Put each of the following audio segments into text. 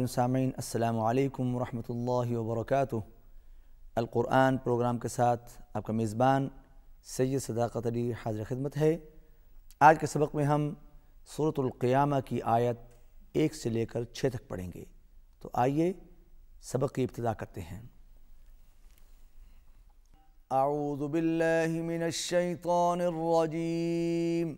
ناظرین سامعین، السلام علیکم ورحمۃ اللہ وبرکاتہ۔ القرآن پروگرام کے ساتھ آپ کا میزبان سید صداقت علی حاضر خدمت ہے۔ آج کے سبق میں ہم سورۃ القیامہ کی آیت 1 سے لے کر 6 تک پڑھیں گے، تو آئیے سبق کی ابتدا کرتے ہیں۔ اعوذ باللہ من الشیطان الرجیم۔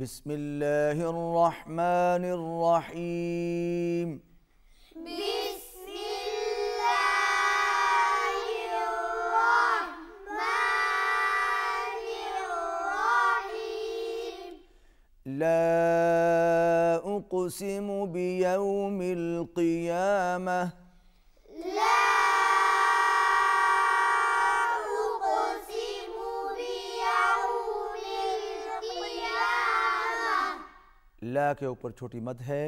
بسم اللہ الرحمن الرحیم۔ بسم اللہ الرحمن الرحیم۔ لا اقسم بیوم القیامہ۔ لا کے اوپر چھوٹی مد ہے،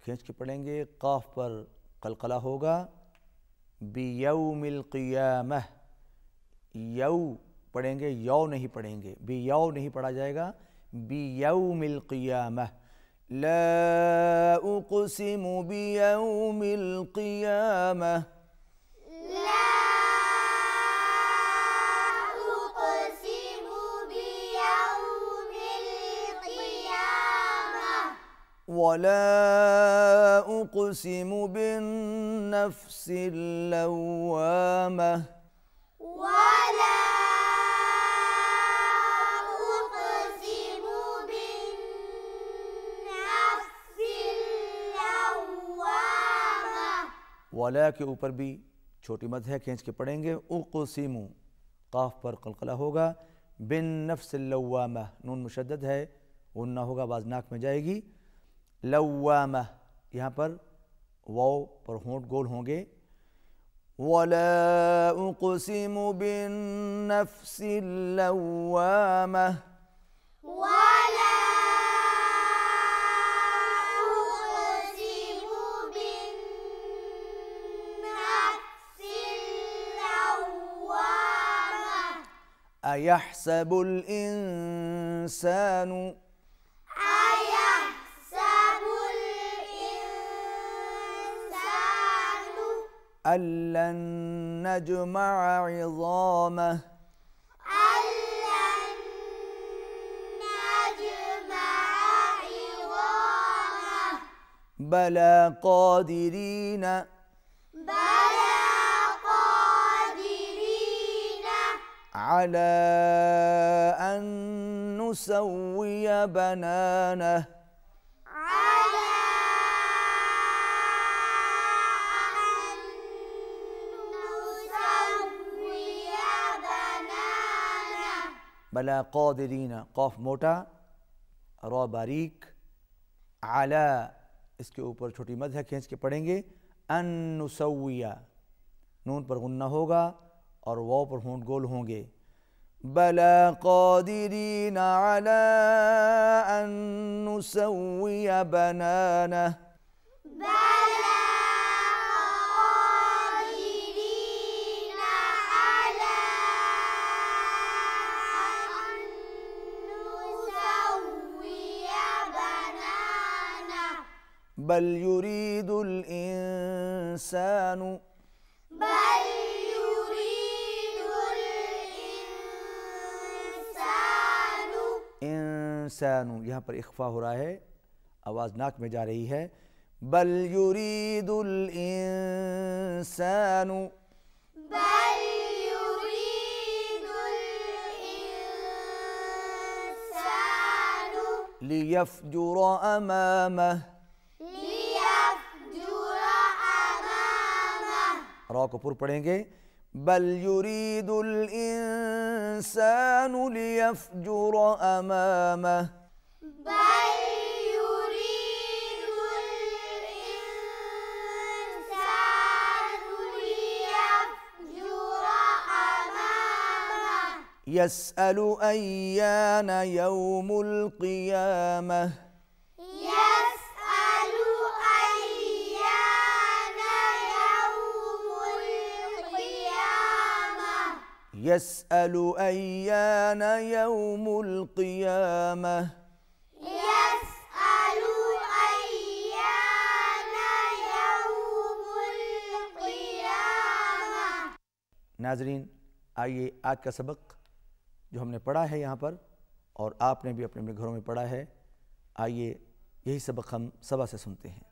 کھینچ کے پڑھیں گے، قاف پر قلقلہ ہوگا۔ بیوم القیامہ، یو پڑھیں گے، یو نہیں پڑھیں گے، بیو نہیں پڑھا جائے گا، بیوم القیامہ۔ لا اقسم بیوم القیامہ۔ ولا اقسم بالنفس اللوامہ۔ ولا اقسم بالنفس اللوامہ۔ ولا کے اوپر بھی چھوٹی مد ہے، کھینچ کے پڑھیں گے، اقسم، قاف پر قلقلہ ہوگا، بالنفس اللوامہ، نون مشدد ہے، غنہ ہوگا، باز ناک میں جائے گی۔ لوامہ، یہاں پر واو پر ہونٹ گول ہوں گے۔ ولا اقسم بالنفس اللوامہ۔ ولا اقسم بالنفس اللوامہ۔ ایحسب الانسان أَن لَّن نَّجْمَعَ عِظَامَهُ۔ أَن لَّن نَّجْمَعَ عِظَامَهُ۔ بَلَىٰ قَادِرِينَ عَلَىٰ أَن نُّسَوِّيَ بَنَانَهُ۔ بلا قادرین، قاف موٹا، را باریک، علی اس کے اوپر چھوٹی مد ہے، کھینچ کے پڑھیں گے، ان نسویہ، نون پر غنہ ہوگا اور واو پر ہونٹ گول ہوں گے۔ بلا قادرین علی ان نسویہ بنانہ۔ بل يريد الإنسان انسان، یہاں پر اخفا ہو رہا ہے، آواز ناک میں جا رہی ہے۔ بل يريد الإنسان ليفجر أمامه۔ را کو پر پڑھیں گے، بل يريد الإنسان ليفجر أمامه۔ بل يريد الإنسان ليفجر أمامه۔ يسأل أيان يوم القيامة۔ يسأل أيان يوم يسأل أيان يوم القيامة يسأل أيان يوم القيامة. ناظرین آئیے آج کا سبق جو ہم نے پڑھا ہے یہاں پر اور آپ نے بھی اپنے گھروں میں پڑھا ہے، آئیے یہی سبق ہم سبا سے سنتے ہیں۔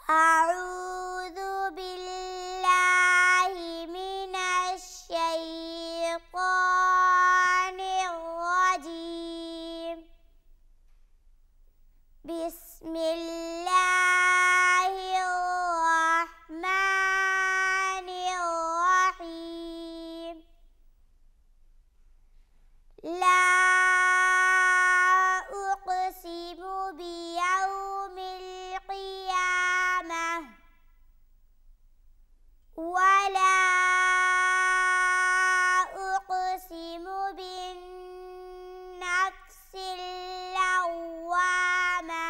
أعوذ بالله من الشيطان الرجيم. بسم الله الرحمن الرحيم. لا أقسم بيوم القيامة ولا أقسم بالنفس اللوامة.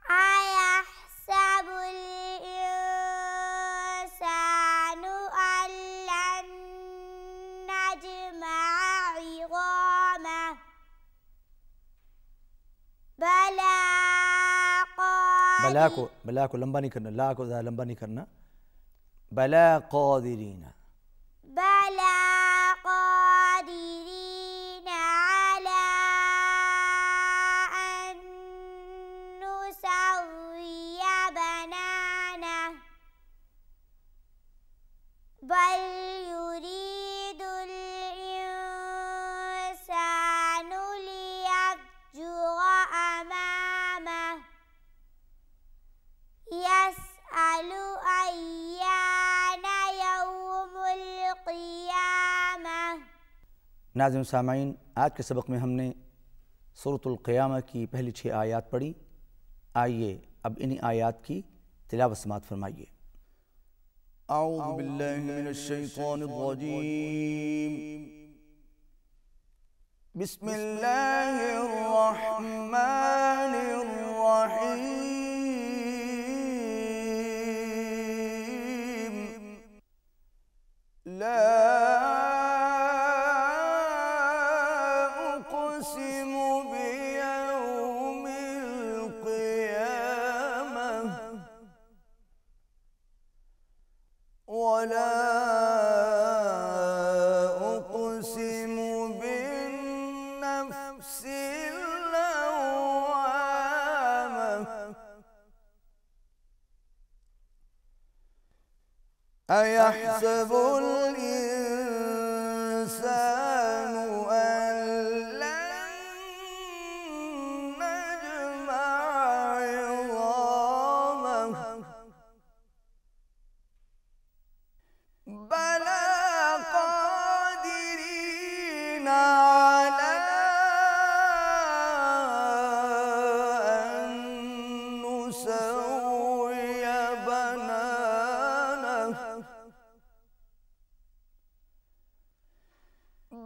أيحسب الإنسان أن لن نجمع عظامه بلى بلا کو لمبا نہیں کرنا، لا کو زیادہ لمبا نہیں کرنا، بلا قادرین، بلى قادرين على أن نسوي بنانه بل يريد الإنسان ليفجر أمامه يسأل أيان يوم القيامة. ناظرین سامعین، آج کے سبق میں ہم نے سورۃ القیامہ کی پہلی 6 آیات پڑھی، آئیے اب انہی آیات کی تلاوت سماعت فرمائیے۔ اعوذ باللہ من الشیطان الرجیم، بسم اللہ الرحمن الرحیم، لا أقسم بيوم القيامة ولا أقسم بالنفس اللوامة. أيحسب الإنسان أن لن نجمع عظامه بلى قادرين على أن نسوي بنانه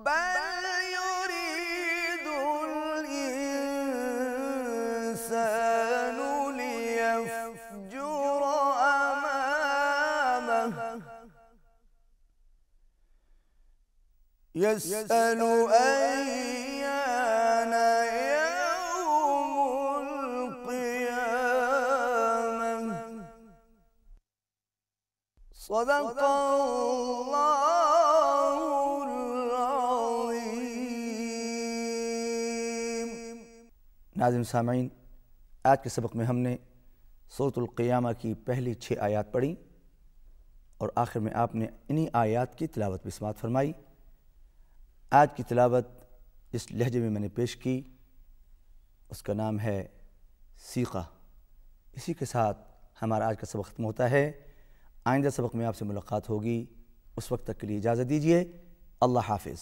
بل يريد الإنسان ليفجر أمامه يسأل أيان يوم القيامة. صدق الله العظيم. ناظرین سامعین، آج کے سبق میں ہم نے سورۃ القیامہ کی پہلی 6 آیات پڑھی اور آخر میں آپ نے انہی آیات کی تلاوت بھی سماعت فرمائی۔ آج کی تلاوت جس لہجے میں میں نے پیش کی اس کا نام ہے سیکھا۔ اسی کے ساتھ ہمارا آج کا سبق ختم ہوتا ہے۔ آئندہ سبق میں آپ سے ملاقات ہوگی، اس وقت تک کے لیے اجازت دیجیے۔ اللہ حافظ۔